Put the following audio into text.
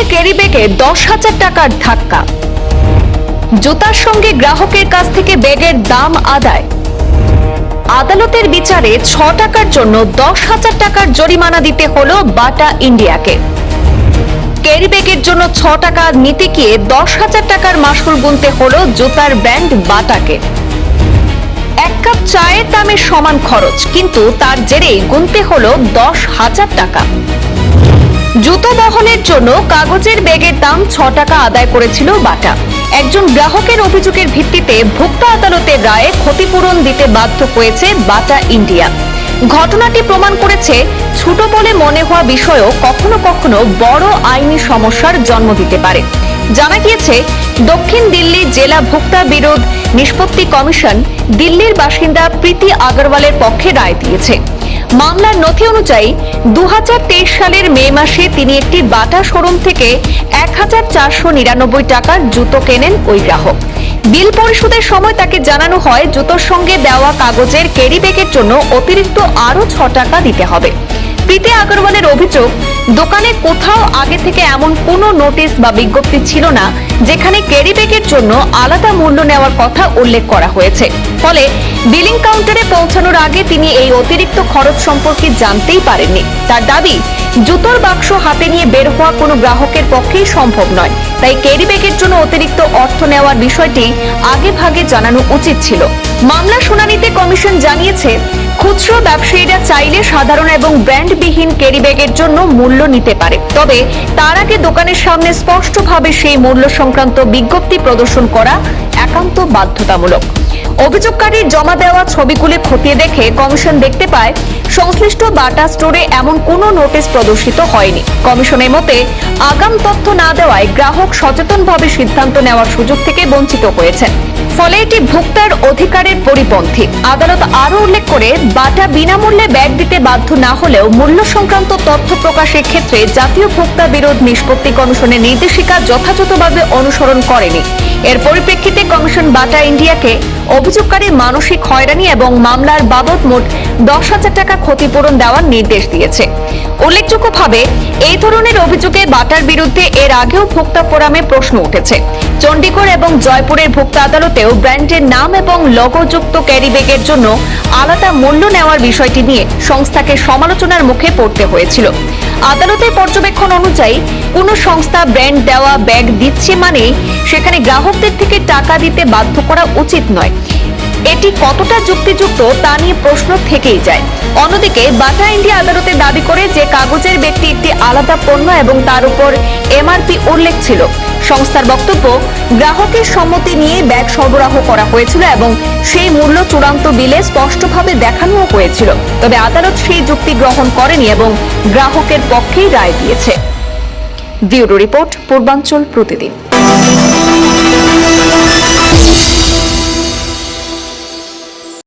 মামলায় ক্যারি ব্যাগে 10,000 টাকার ধাক্কা। জুতার সঙ্গে গ্রাহকের কাছ থেকে ব্যাগের দাম আদায়। আদালতের বিচারে 6 টাকার জন্য 10,000 টাকার জরিমানা দিতে হলো বাটা ইন্ডিয়াকে। ক্যারি ব্যাগের জন্য 6 টাকা নিতে গিয়ে 10,000 টাকার মাসুল গুনতে হলো জুতার ব্র্যান্ড বাটাকে। এক কাপ চায়ের দামের সমান খরচ, কিন্তু তার জেরেই গুনতে হলো 10,000 টাকা। জুতো বহনের জন্য কাগজের ব্যাগের দাম 6 টাকা আদায় করেছিল বাটা। একজন গ্রাহকের অভিযোগের ভিত্তিতে ভোক্তা আদালতের রায়ে ক্ষতিপূরণ দিতে বাধ্য হয়েছে বাটা ইন্ডিয়া। ঘটনাটি প্রমাণ করেছে ছোট বলে মনে হওয়া বিষয়ও কখনো কখনো বড় আইনি সমস্যার জন্ম দিতে পারে। জানা গিয়েছে, দক্ষিণ দিল্লি জেলা ভোক্তা বিরোধ নিষ্পত্তি কমিশন দিল্লির বাসিন্দা প্রীতি আগরওয়ালের পক্ষে রায় দিয়েছে। মামলার নথি অনুযায়ী 2023 সালের মে মাসে তিনি একটি বাটা শোরুম থেকে 1,499 টাকার জুতো কেনেন ওই গ্রাহক। বিল পরিশোধের সময় তাকে জানানো হয় জুতোর সঙ্গে দেওয়া কাগজের ক্যারি ব্যাগের জন্য অতিরিক্ত আরো 6 টাকা দিতে হবে। প্রীতি আগরওয়ালের অভিযোগ, দোকানে কোথাও আগে থেকে এমন কোনো নোটিশ বা বিজ্ঞপ্তি ছিল না যেখানে ক্যারি ব্যাগের জন্য আলাদা মূল্য নেওয়ার কথা উল্লেখ করা হয়েছে। ফলে বিলিং কাউন্টারে পৌঁছানোর আগে তিনি এই অতিরিক্ত খরচ সম্পর্কে জানতেই পারেননি। তার দাবি, জুতোর বাক্স হাতে নিয়ে বের হওয়া কোনো গ্রাহকের পক্ষেই সম্ভব নয়, তাই ক্যারি ব্যাগের জন্য অতিরিক্ত অর্থ নেওয়ার বিষয়টি আগে ভাগে জানানো উচিত ছিল। মামলা শুনানিতে কমিশন জানিয়েছে, খুচরো ব্যবসায়ীরা চাইলে সাধারণ এবং ব্র্যান্ডবিহীন ক্যারি ব্যাগের জন্য মূল্য নিতে পারে, তবে তার আগে দোকানের সামনে স্পষ্টভাবে সেই মূল্য সংক্রান্ত বিজ্ঞপ্তি প্রদর্শন করা একান্ত বাধ্যতামূলক। অভিযোগকারীর জমা দেওয়া ছবিগুলি খতিয়ে দেখে কমিশন দেখতে পায় সংশ্লিষ্ট বাটা স্টোরে এমন কোনো নোটিশ প্রদর্শিত হয়নি। কমিশনের মতে, আগাম তথ্য না দেওয়ায় গ্রাহক সচেতনভাবে সিদ্ধান্ত নেওয়ার সুযোগ থেকে বঞ্চিত হয়েছেন। ফলে এটি ভোক্তার অধিকারের পরিপন্থী। আদালত আরও উল্লেখ করে, বাটা বিনামূল্যে ব্যাগ দিতে বাধ্য না হলেও মূল্য সংক্রান্ত তথ্য প্রকাশের ক্ষেত্রে জাতীয় ভোক্তা বিরোধ নিষ্পত্তি কমিশনের নির্দেশিকা যথাযথভাবে অনুসরণ করেনি। এর পরিপ্রেক্ষিতে কমিশন বাটা ইন্ডিয়াকে অভিযোগকারীর মানসিক হয়রানি এবং মামলার বাবদ মোট 10,000 টাকা ক্ষতিপূরণ দেওয়ার নির্দেশ দিয়েছে। উল্লেখযোগ্যভাবে, এই ধরনের অভিযোগে বাটার বিরুদ্ধে এর আগেও ভোক্তা ফোরামে প্রশ্ন উঠেছে। চণ্ডীগড় এবং জয়পুরের ভোক্তা আদালতেও ব্র্যান্ডের নাম এবং লোগোযুক্ত ক্যারি ব্যাগের জন্য আলাদা মূল্য নেওয়ার বিষয়টি নিয়ে সংস্থাকে সমালোচনার মুখে পড়তে হয়েছিল। আদালতের পর্যবেক্ষণ অনুযায়ী, কোনো সংস্থা ব্র্যান্ড দেওয়া ব্যাগ দিচ্ছে মানে সেখানে গ্রাহকদের থেকে টাকা দিতে বাধ্য করা উচিত নয়। এটি কতটা যুক্তিযুক্ত তা নিয়ে প্রশ্ন থেকেই যায়। অন্যদিকে বাটা ইন্ডিয়া আদালতে দাবি করে যে কাগজের ব্যাগটি একটি আলাদা পণ্য এবং তার উপর এমআরপি উল্লেখ ছিল। সংস্থার বক্তব্য, গ্রাহকের সম্মতি নিয়ে ব্যাগ সরবরাহ করা হয়েছিল এবং সেই মূল্য চূড়ান্ত বিলে স্পষ্টভাবে দেখানো হয়েছিল। তবে আদালত সেই যুক্তি গ্রহণ করেনি এবং গ্রাহকের পক্ষেই রায় দিয়েছে। ব্যুরো রিপোর্ট, পূর্বাঞ্চল প্রতিদিন।